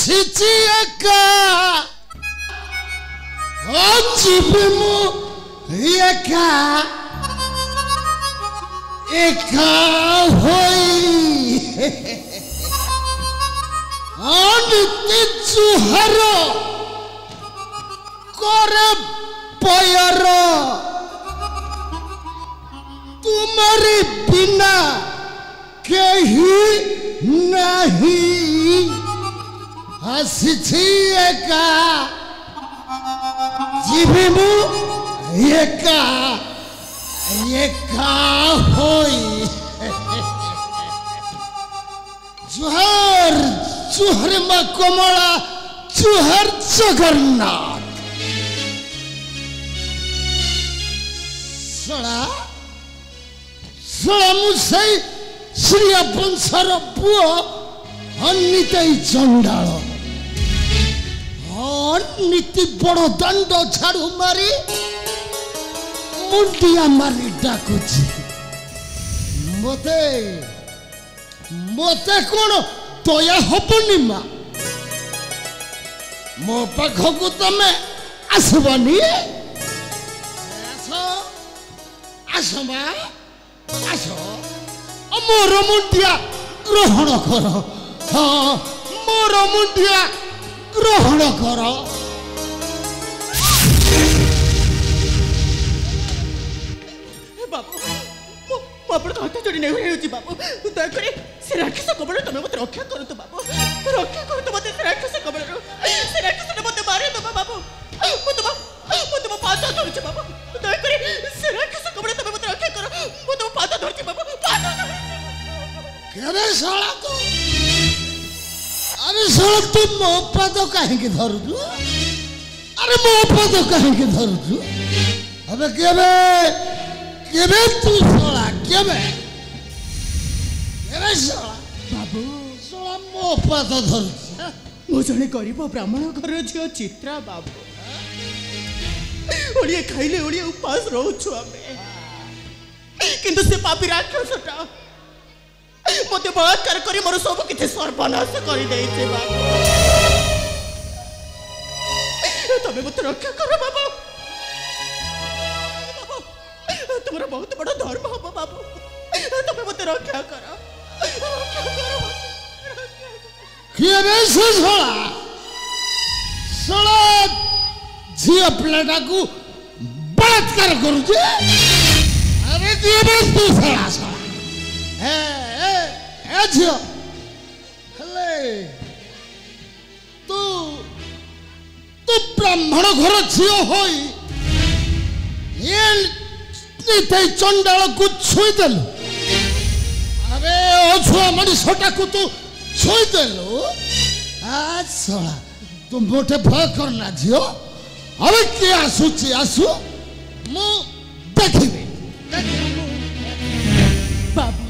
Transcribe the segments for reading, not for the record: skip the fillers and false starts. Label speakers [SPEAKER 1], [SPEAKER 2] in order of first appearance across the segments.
[SPEAKER 1] ଆସିଛି ଏକା ଯିବି ମୁଁ ଏକା ଏକା ହୋଇ ଅନିତି ଜୁହାର करे पयर तुम्हारी बिना कहीं नहीं हसी एका जीवी मु एका एका होई जुहर जुहर मां कमला जुहर जगन्नाथ मुझे श्री वंशर पुओ अनितई चंडाल अनिति बड़ दंड झाड़ू मारी मुंडिया मारी डाकुची मते मते कौन दया हबनी मा मो पाखक तमे आसबनी आस मा आस मोर मुंडिया ग्रहण कर हाँ मोर मुंडिया ग्रहण कर
[SPEAKER 2] बाबू आपण हाथ जोड़ी नहीं होची बाबू दयाकर से राक्षस कबड़ तुम मत रक्षा करो तो बाबू रक्षा करो तो मत से राक्षस कबड़ से राक्षस ने मत मारे तो बाबू मत पाता धरछ बाबू दयाकर से राक्षस कबड़ तुम मत रक्षा करो मत पाता धरछ बाबू पाता
[SPEAKER 1] केरे साला तू अरे साला तू मो पाद काहे के धरजु अरे मो पाद काहे के धरजु अबे केबे तू साला केबे साला
[SPEAKER 2] बाबू
[SPEAKER 1] साला मो पाद धरजु
[SPEAKER 2] मो जने गरीब ब्राह्मण घर झियो चित्रा बाबू ओलिए खाइले ओलिए उपास रहउछु हमें किंतु से पापी राक्षसटा मते बलात्कार करी मोर सब किथे सर्वनाश करी देइछे बाबू तमे मते रक्षा करो बाबू तुम्हारा बहुत बड़ा धर्म हो बाबू तमे मते रक्षा करो
[SPEAKER 1] केबे से साला झियो पिलाटा को बलात्कार करू अरे केबे तू साला ए झियो हेले तू तू ब्राह्मण घर झियो होई ये चंडाल को छुई देलु अरे अछुआ मनीषटा को तू छुई देलु आज साला तू मोटे भय करना झियो अबे के आसुची आसु मु देखिबे
[SPEAKER 2] बाबू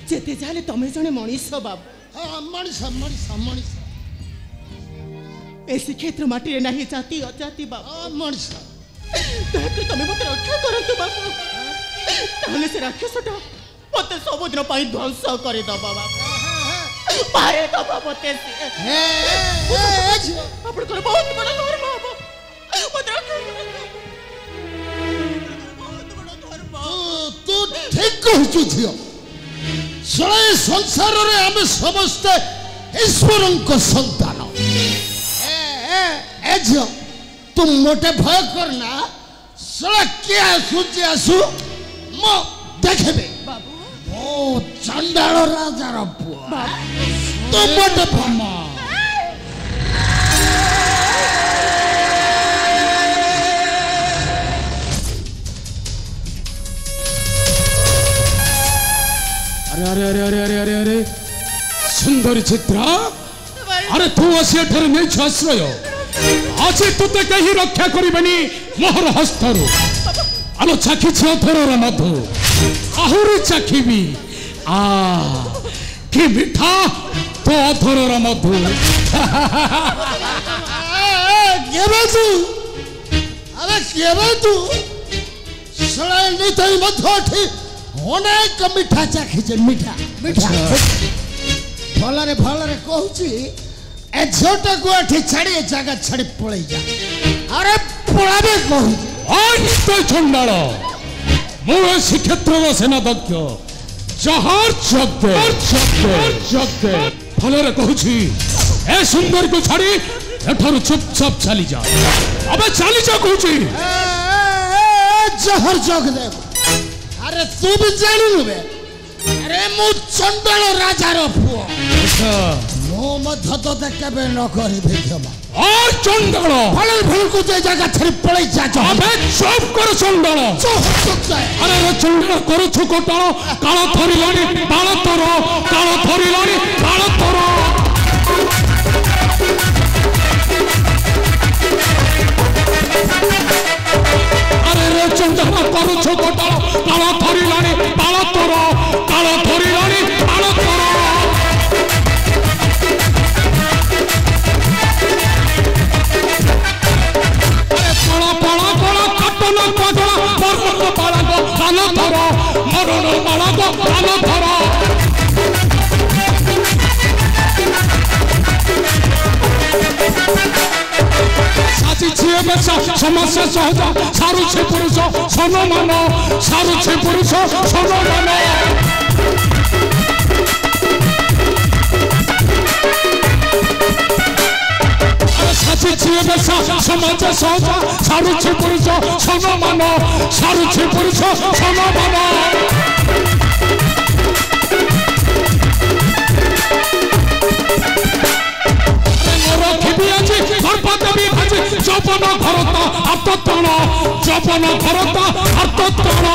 [SPEAKER 2] जेते जाले तमे जने मनीष बाबू
[SPEAKER 1] हां मनीष मनीष मनीष
[SPEAKER 2] ऐसे क्षेत्र माटी रे नाही जाति अजाति बाबू
[SPEAKER 1] हां मनीष
[SPEAKER 2] ताके तमे मते रक्षा करंतु बाबू ताले से राक्षसटा मते सब दिन पाई ध्वंस करे दबा बाबू मारे दबा मते से आपण कर बहुत बड़ा धर्म बाबू मते रक्षा बहुत बड़ा धर्म
[SPEAKER 1] तू ठीक कहछु झियो सळे संसार रे हम समस्त ईश्वरन को संतान ए झियो तुम मोटे भय करना सड़ा क्या आसुची आसु मो देखबे बाबू ओ चंडाल राजा रो पुआ तो मोटे भमा
[SPEAKER 3] अरे अरे अरे अरे अरे अरे सुंदर चित्रा अरे तू असे ठर नहीं छाश्रय आज तुते कहीं रक्षा करिबनी मोहर हस्तरु आलो चाखी छथरर मधु आहुरी चाखीबी आ कि मिठा तो अथरर मधु
[SPEAKER 1] केबे तू अरे केबे तू सळाई नहीं तई मधोठी अनेक मिठा चाखी जे मिठा मिठा भलरे कहूची ए झोटा को एठी छाड़ी ए जगह छाड़ी पळै जा अरे पळाबे कहू
[SPEAKER 3] तो चंडाल मु श्रीक्षेत्र सेनाध्यक्ष जहार जगदे फल कहूँ ए सुंदर को छाड़ी एठार चुपचाप चली जा अब चली जा कहूँ
[SPEAKER 1] जहर जगदेव अरे तू भी जानी बे अरे मु चंडाल राजा रो पुओ मो मध्य तो केबे न करी क्षमा
[SPEAKER 3] और चंडाल
[SPEAKER 1] फल को जे जगह छरी पळै जा
[SPEAKER 3] अबे चुप कर चंडाल अरे रे चंडाल करू छु कोटाळ काळ थरिलाणी बाळ तोर काळ थरिलाणी बाळ तोर अरे रे चंडाल करू छु कोटाळ काळ थरिलाणी बाळ तोर काळ थरिलाणी बाळ तोर समस्या सहज सारुचे पुरुष सनमान सारुचे पुरुष सनमान समाज सहज सारुचे पुरुष सनमान सारुचे पुरुष सनमान जपन भरता आत्मतण जपन भरता आत्मतण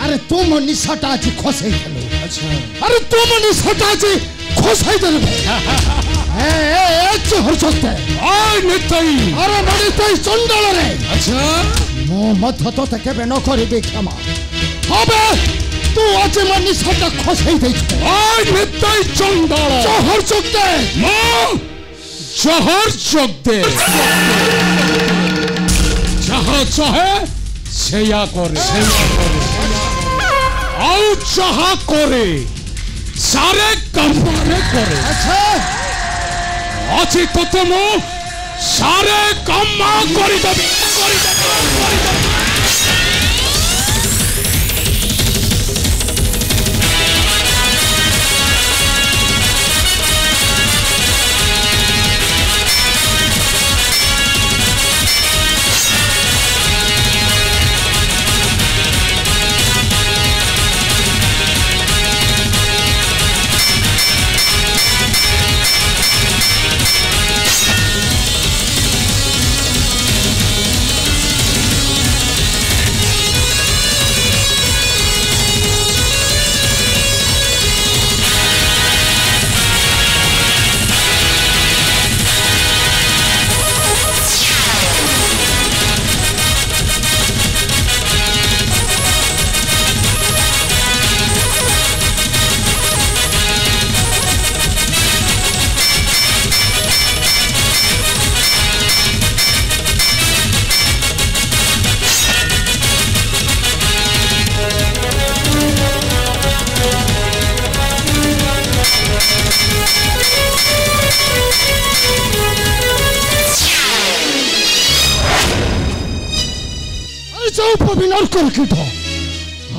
[SPEAKER 1] अरे तुम निशाटा आज खोसाई देलो अच्छा अरे तुम निशाटा आज खोसाई देलो ए चोर चोते
[SPEAKER 3] आय नितई
[SPEAKER 1] अरे नितई चंडाल रे
[SPEAKER 3] अच्छा
[SPEAKER 1] मो मत तो ते केबे न करिबे क्षमा हबे तू आज मन निशाटा खोसाई देछ
[SPEAKER 3] आय नितई चंडाल
[SPEAKER 1] चोर चोते
[SPEAKER 3] मो जहर जगदे जहाँ चाहे सेया करे आउ जहाँ करे सारे कमाने करे
[SPEAKER 1] अच्छा
[SPEAKER 3] अच्छी तो तुम सारे कमा करी दबी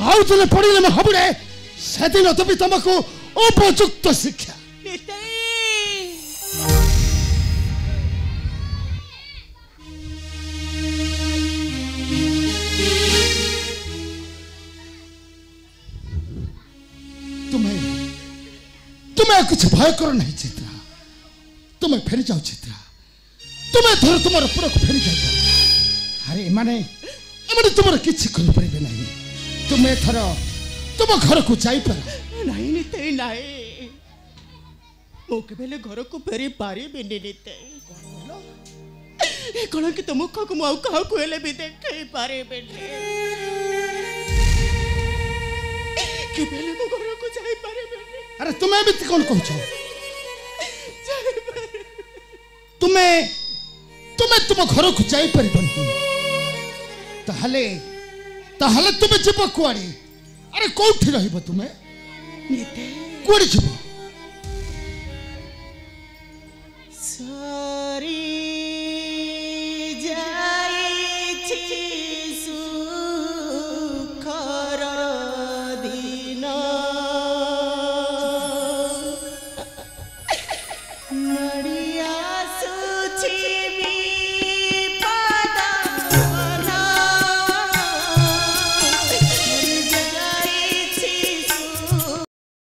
[SPEAKER 1] आउले पड़े में हबड़े से दिन तो भी तुमको उपयुक्त शिक्षा तुम्हें तुम्हें कुछ भय करो नहीं चित्रा तुम्हें फेरी जाओ चित्रा तुम्हें थोड़ा तुम्हारे पूरा को फेरी जाएगा अरे माने तुम्हारा किसी कर पारे नहीं तुम्हें थर तुम घर को जाई पर
[SPEAKER 2] नहीं निते नहीं मो केबेले घर को फेरी पारी बिनी निते ए कोन के तुम को मो कहा को हेले भी देखे पारे बिनी केबेले मो घर को जाई पारे बिनी
[SPEAKER 1] अरे तुम्हें भी कौन कहू तुम्हें तुम्हें तुम घर को जाई पर ताहले ताहले तुम्हें जीव कुआड़ी अरे कौटी रहिबो तुम्हें
[SPEAKER 2] निते
[SPEAKER 1] कुआड़ी जीव
[SPEAKER 2] सारी